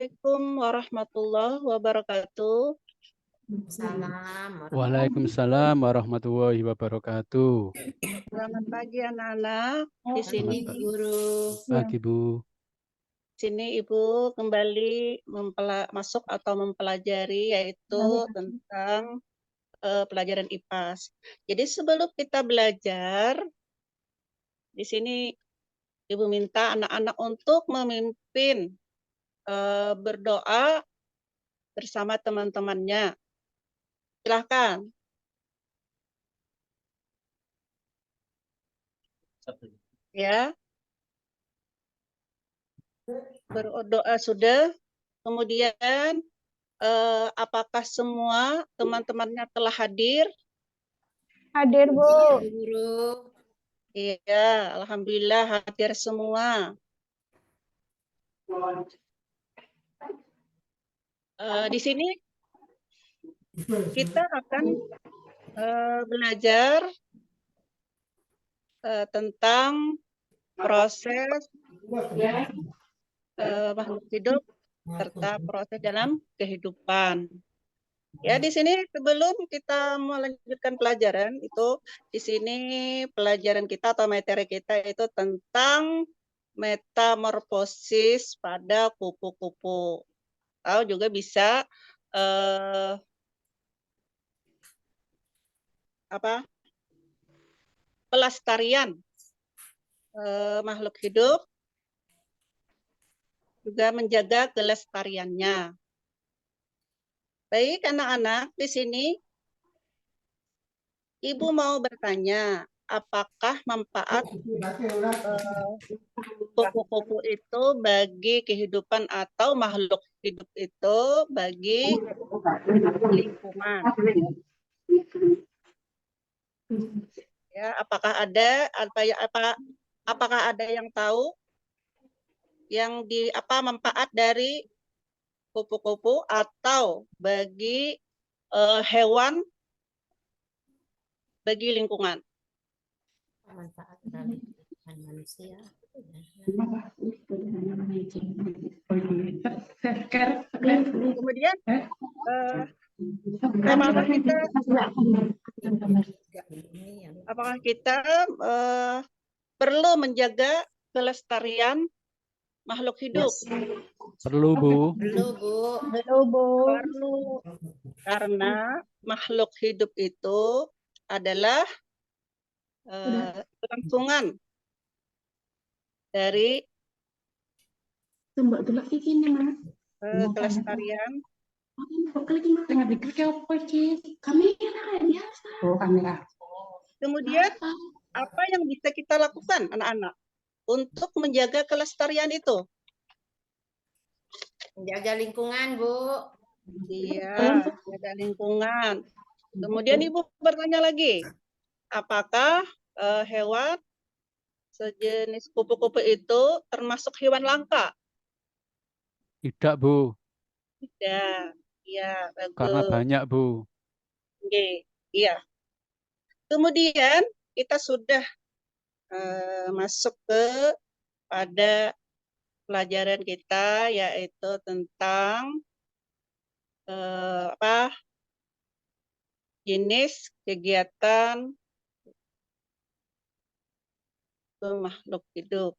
Assalamualaikum warahmatullahi wabarakatuh. Salam. Waalaikumsalam warahmatullahi wabarakatuh. Selamat pagi anak-anak. Di sini Selamat Guru. Pagi Bu. Ibu kembali masuk atau mempelajari yaitu tentang pelajaran IPAS. Jadi sebelum kita belajar, di sini Ibu minta anak-anak untuk memimpin berdoa bersama teman-temannya. Silahkan. Ya. Berdoa sudah. Kemudian apakah semua teman-temannya telah hadir? Hadir, Bu. Guru. Iya, alhamdulillah hadir semua. Di sini kita akan belajar tentang proses makhluk hidup serta proses dalam kehidupan. Ya, di sini sebelum kita melanjutkan pelajaran itu, di sini pelajaran kita atau materi kita itu tentang metamorfosis pada kupu-kupu. Atau juga bisa pelestarian makhluk hidup, juga menjaga kelestariannya. Baik anak-anak, di sini Ibu mau bertanya, apakah manfaat kupu-kupu itu bagi kehidupan atau makhluk hidup itu bagi lingkungan? Ya, apakah ada yang tahu yang manfaat dari kupu-kupu atau bagi hewan bagi lingkungan? Manfaat dari manusia. Kemudian apakah kita perlu menjaga kelestarian makhluk hidup? Perlu Bu. Perlu, karena makhluk hidup itu adalah kelangsungan dari kelestarian Kemudian apa yang bisa kita lakukan anak-anak untuk menjaga kelestarian itu? Menjaga lingkungan, Bu. Iya, menjaga lingkungan. Kemudian Ibu bertanya lagi, apakah hewan sejenis kupu-kupu itu termasuk hewan langka? Tidak Bu. Tidak. Iya, bagus. Karena banyak Bu. Oke, iya. Kemudian kita sudah masuk pada pelajaran kita yaitu tentang jenis kegiatan makhluk hidup.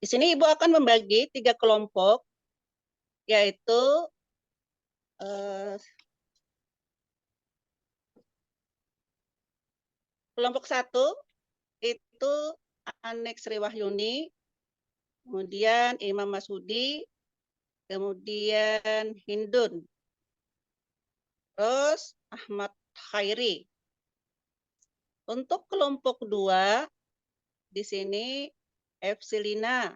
Di sini Ibu akan membagi 3 kelompok, yaitu kelompok 1 itu Anek Sri Wahyuni, kemudian Imam Masudi, kemudian Hindun, terus Ahmad Khairi. Untuk kelompok 2 di sini Efsilina,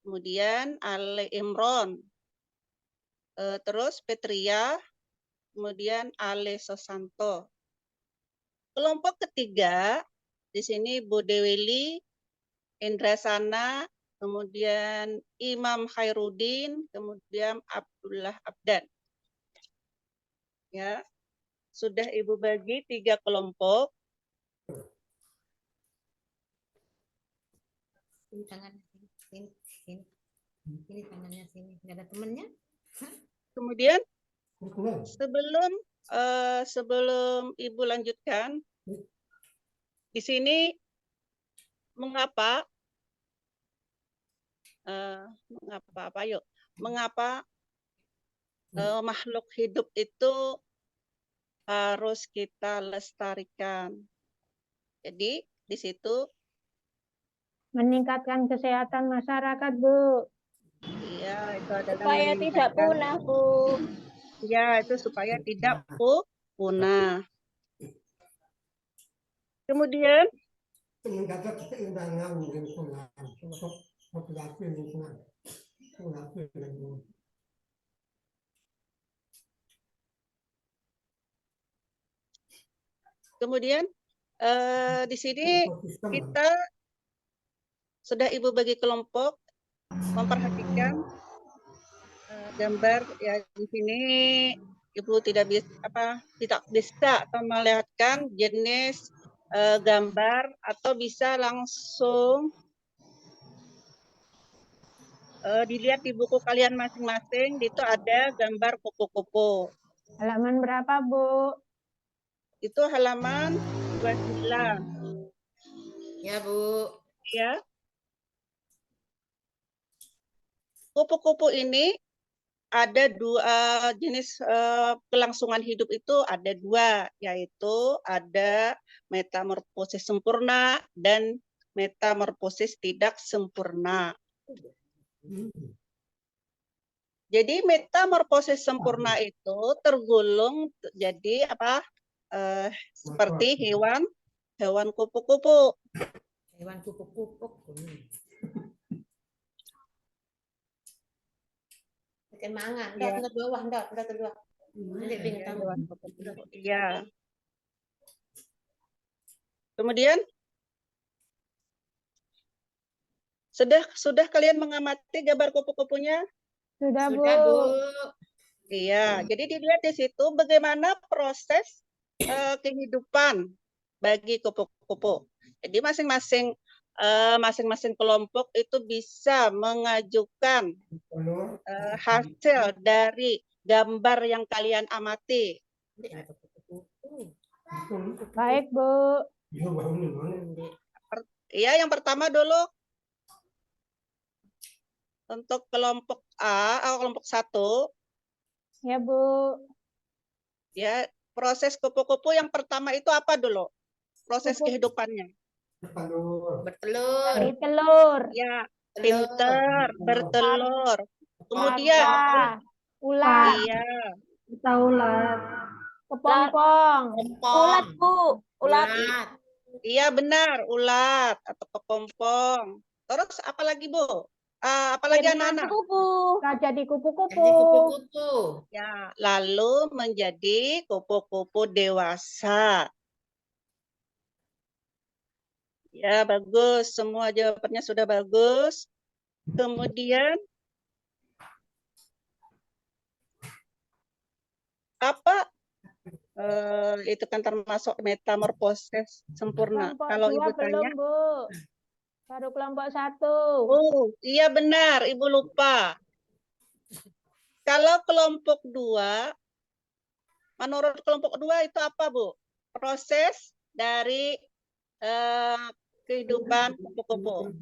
kemudian Ale Imron, terus Petria, kemudian Ale Sosanto. Kelompok ketiga di sini Bodeweli, Indrasana, kemudian Imam Khairuddin, kemudian Abdullah Abdan. Ya, sudah Ibu bagi 3 kelompok. Ini tangannya sini. Nggak ada temennya? Kemudian sebelum Ibu lanjutkan, di sini mengapa mengapa makhluk hidup itu harus kita lestarikan. Jadi di situ Meningkatkan kesehatan masyarakat, Bu. iya itu adalah Supaya tidak meningkatkan, punah, Bu. ya itu supaya tidak punah. Kemudian meningkatkan keseimbangan lingkungan untuk populasi lingkungan. kemudian di sini kita sudah Ibu bagi kelompok, memperhatikan gambar ya di sini Ibu tidak bisa atau melihatkan jenis gambar atau bisa langsung dilihat di buku kalian masing-masing. Itu ada gambar kupu-kupu. Halaman berapa, Bu? Itu halaman 29 Ya, Bu. ya. Kupu-kupu ini ada dua jenis kelangsungan hidup, itu ada dua, yaitu ada metamorfosis sempurna dan metamorfosis tidak sempurna. Jadi metamorfosis sempurna itu tergolong jadi seperti hewan kupu-kupu. Hewan kupu-kupu. Tekan mangan, Ya. ndak bawah, ndak kedua. Nanti bintang. Hewan kupu-kupu. Iya. Kemudian sudah kalian mengamati gambar kupu-kupunya? Sudah, Bu. Sudah, Bu. Iya, jadi dilihat di situ bagaimana proses kehidupan bagi kupu-kupu. Jadi masing-masing kelompok itu bisa mengajukan hasil dari gambar yang kalian amati. Baik, Bu. Iya, yang pertama dulu untuk kelompok A atau kelompok 1. Ya, Bu. Ya, proses kupu-kupu yang pertama itu apa dulu? Proses kehidupannya. Bertelur. Dari telur. Ya, pinter, bertelur. Kemudian, Larva. Ulat. iya, Ulat. Kepompong. Ulat, Bu. Ulat. iya benar, ulat atau kepompong. Terus apa lagi, Bu? Apalagi anak-anak? Jadi kupu-kupu. Jadi kupu-kupu. Ya, lalu menjadi kupu-kupu dewasa. Ya, bagus. Semua jawabannya sudah bagus. Kemudian, apa? Itu kan termasuk metamorfosis sempurna. Kelompok Kalau 2 Ibu belum, tanya, Bu. Baru kelompok 1. oh iya benar, Ibu lupa. Kalau kelompok 2, menurut kelompok 2 itu apa, Bu? Proses dari kehidupan kupu-kupu.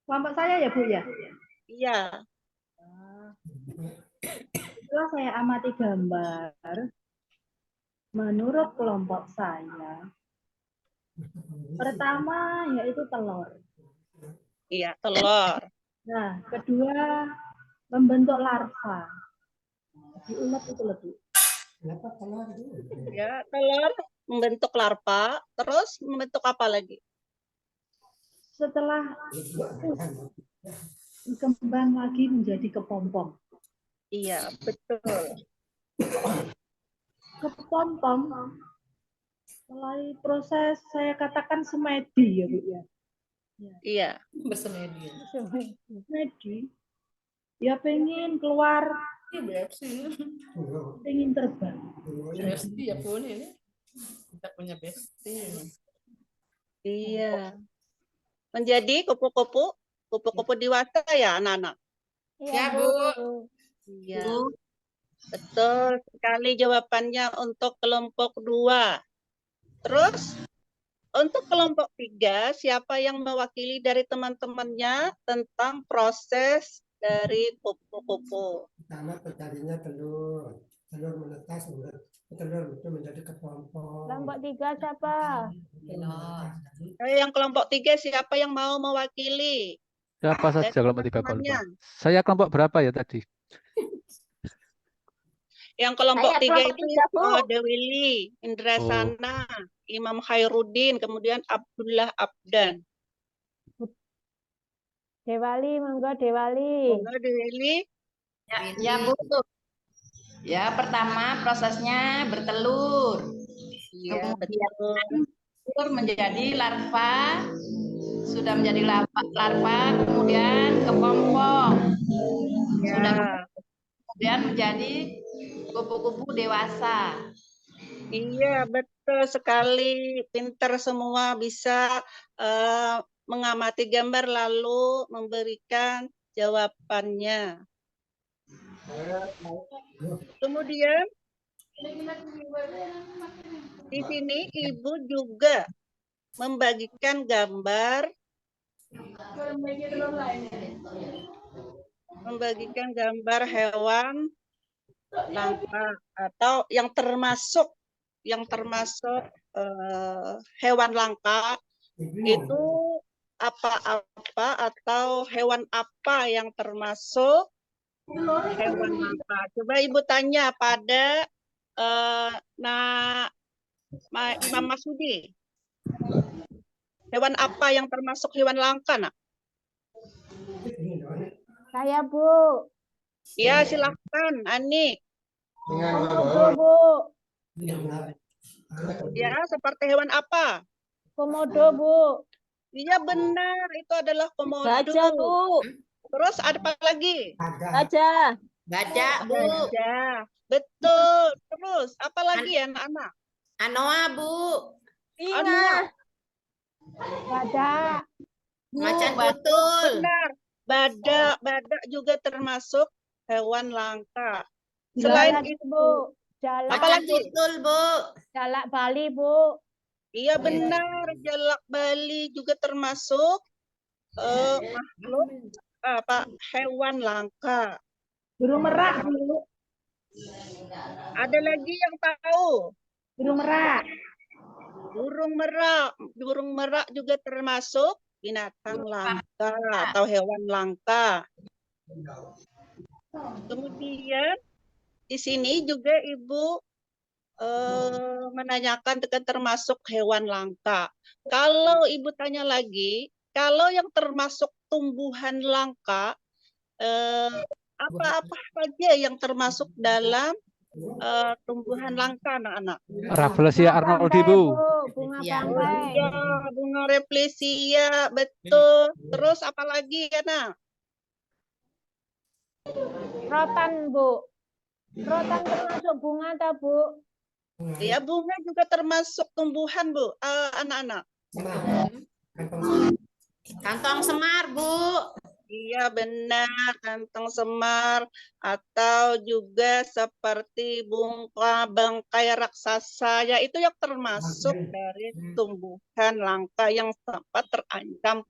Kelompok saya ya, Bu ya. Iya. Setelah saya amati gambar, menurut kelompok saya, pertama yaitu telur. Iya, telur. Nah, kedua membentuk larva. Di ulat itu lebih. Ya, telur membentuk larva, terus membentuk apa lagi? Setelah berkembang lagi menjadi kepompong. Iya, betul. Kepompong mulai proses saya katakan semedi ya, Bu ya. Iya. Bersemedi. Semedi. Ya pengen keluar, pengen terbang. Besti ya, Bu ini. Kita punya besti. Iya. Menjadi kupu-kupu kupu-kupu dewasa ya anak-anak? Ya, Bu. Iya. Betul sekali jawabannya untuk kelompok 2. Terus untuk kelompok 3, siapa yang mewakili dari teman-temannya tentang proses dari kupu-kupu? Pertama terjadinya telur. Telur menetas, telur itu menjadi kepompong. Kelompok 3 siapa? Yang kelompok 3 siapa yang mau mewakili? Siapa Dari saja kelompok 3 kalau teman-temannya. Saya kelompok berapa ya tadi? Yang kelompok Saya 3 kelompok itu 3, Bu. Dewili, Indra Oh. Sana, Imam Khairuddin, kemudian Abdullah Abdan. Dewali, monggo Dewali. Monggo Dewili. Ya, Bu. Ya, pertama prosesnya bertelur. Iya, Kemudian betul. telur menjadi larva, sudah menjadi larva, kemudian kepompong. Ya. Kemudian menjadi kupu-kupu dewasa. Iya, betul sekali. Pinter semua bisa mengamati gambar lalu memberikan jawabannya. Kemudian di sini Ibu juga membagikan gambar hewan langka atau yang termasuk hewan langka itu apa atau hewan apa yang termasuk hewan langka? Coba Ibu tanya pada Imam Masudi. Hewan apa yang termasuk hewan langka, Nak? Saya, Bu. Ya, silahkan, Ani. Komodo, Bu. Ya, seperti hewan apa? Komodo, Bu. Iya, benar. Itu adalah komodo. Gajah, Bu. Terus ada apa lagi? Gajah. Gajah, Bu. Gajah. Betul. Terus apa lagi ya, anak-anak? Anoa, Bu. Singa. Gajah. Macan tutul. Benar. Badak juga termasuk hewan langka. Selain Jalak, itu, Bu. Jalak. apa Macan lagi? tutul, Bu. Jalak Bali, Bu. Iya benar, jalak Bali juga termasuk makhluk hewan langka. Burung merak, Bu. Ada lagi yang tahu? Burung merak. Burung merak juga termasuk binatang langka atau hewan langka. Kemudian di sini juga Ibu menanyakan termasuk hewan langka. Kalau Ibu tanya lagi, kalau yang termasuk tumbuhan langka, apa-apa saja yang termasuk dalam tumbuhan langka, anak-anak? Rafflesia arnoldii, Bu. Bunga Ya. bangkai. Ya, bunga replesia, betul. Terus apa lagi ya, Nak? Rotan, Bu. Rotan termasuk bunga, tak, Bu? Ya, bunga juga termasuk tumbuhan, Bu, anak-anak. Kantong semar, Bu. Iya, benar, kantong semar atau juga seperti bunga bangkai raksasa, ya itu yang termasuk dari tumbuhan langka yang sempat terancam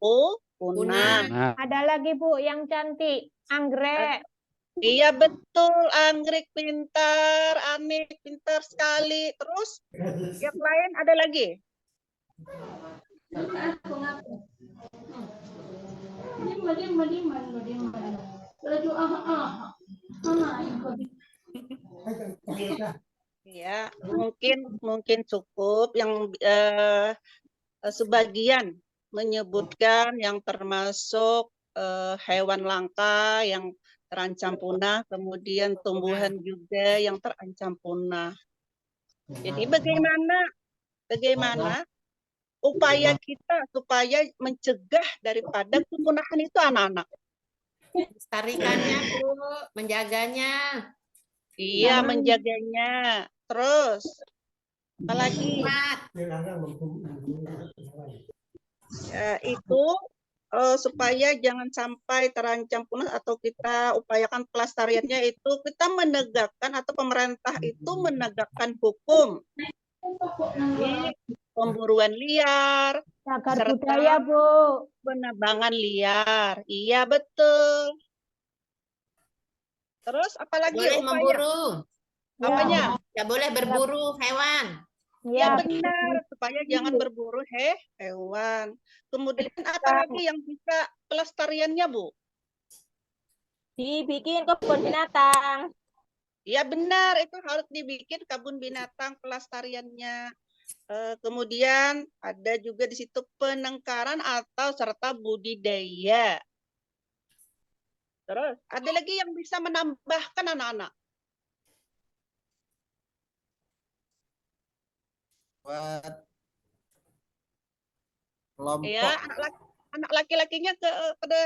punah. Nah, Ada lagi, Bu, yang cantik. Anggrek. Iya betul, anggrek pintar, Anik pintar sekali. Terus yang lain ada lagi? Ya, mungkin cukup yang sebagian menyebutkan yang termasuk hewan langka yang terancam punah, kemudian tumbuhan juga yang terancam punah. Jadi bagaimana upaya kita supaya mencegah daripada kepunahan itu, anak-anak? Melestarikannya, Bu. Menjaganya. Iya, menjaganya. Terus apalagi? Mat. Ya, itu supaya jangan sampai terancam punah atau kita upayakan pelestariannya itu kita menegakkan atau pemerintah itu menegakkan hukum. Jadi pemburuan liar, Cagar serta budaya, Bu. penebangan liar. Iya, betul. Terus apalagi Boleh upaya? memburu. Apanya? Tidak boleh berburu hewan. Ya Ya, benar, supaya jangan berburu hewan. Kemudian apa lagi yang bisa pelestariannya, Bu? dibikin kebun binatang. Ya benar, itu harus dibikin kebun binatang pelestariannya. Kemudian ada juga di situ penangkaran atau serta budidaya. Terus ada lagi yang bisa menambahkan anak-anak. Buat kelompok. Ya, anak laki-lakinya pada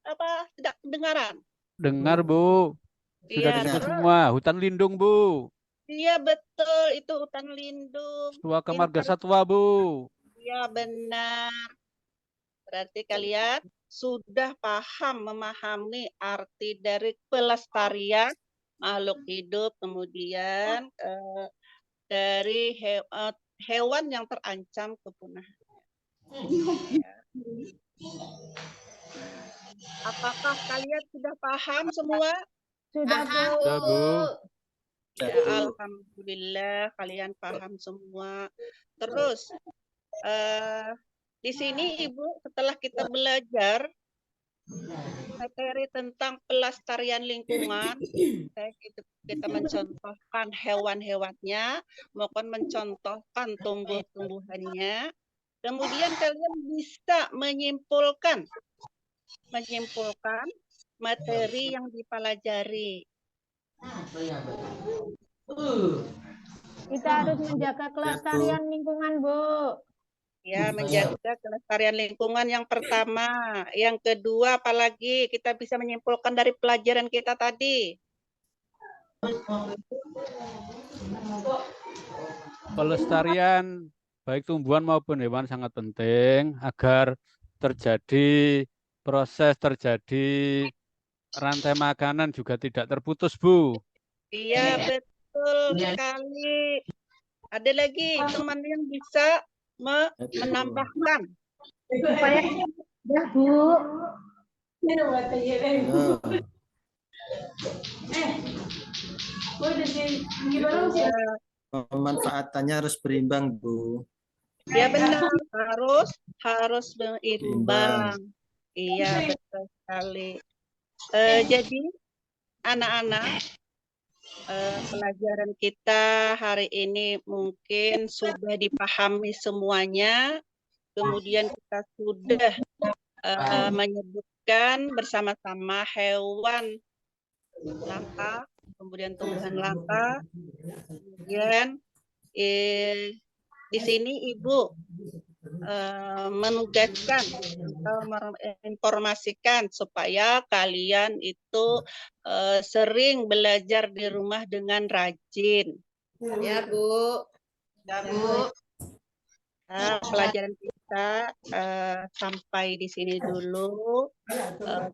apa tidak kedengaran. Dengar, Bu. Sudah Iya, disebut terus semua. Hutan lindung, Bu. iya betul itu hutan lindung. Ketua Marga Satwa, Bu. Iya benar. Berarti kalian sudah paham memahami arti dari pelestarian makhluk hidup, kemudian dari hewan yang terancam kepunahan. Ya. Apakah kalian sudah paham semua? Sudah, Paham, Bu. Sudah, Bu. Ya, alhamdulillah kalian paham semua. Terus di sini Ibu setelah kita belajar materi tentang pelestarian lingkungan, kita mencontohkan hewan-hewannya, maupun mencontohkan tumbuh-tumbuhannya. Kemudian kalian bisa menyimpulkan materi yang dipelajari. Kita harus menjaga kelestarian lingkungan, Bu. Ya, menjaga kelestarian lingkungan yang pertama. Yang kedua, apalagi kita bisa menyimpulkan dari pelajaran kita tadi. Pelestarian baik tumbuhan maupun hewan sangat penting agar terjadi rantai makanan juga tidak terputus, Bu. Iya, betul sekali. Ada lagi teman yang bisa menambahkan. Supaya ya, Bu. Pemanfaatannya harus berimbang, Bu. Ya benar, harus berimbang. Iya, betul sekali. Jadi anak-anak, pelajaran kita hari ini mungkin sudah dipahami semuanya. Kemudian kita sudah menyebutkan bersama-sama hewan langka, kemudian tumbuhan langka. Kemudian di sini Ibu menugaskan atau menginformasikan supaya kalian itu sering belajar di rumah dengan rajin. Ya, Bu. Ya, Bu. Nah, pelajaran kita sampai di sini dulu.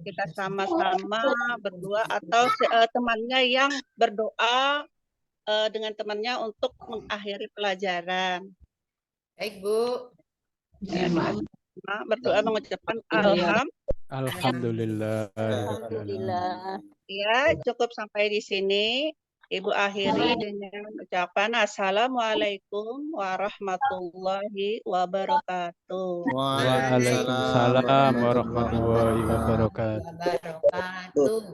Kita sama-sama berdua atau temannya yang berdoa dengan temannya untuk mengakhiri pelajaran. Baik, Bu. Berdoa mengucapkan Alhamdulillah. Alhamdulillah. Ya, cukup sampai di sini. Ibu akhiri dengan ucapan Assalamualaikum warahmatullahi wabarakatuh. Waalaikumsalam warahmatullahi wabarakatuh. Wabarakatuh.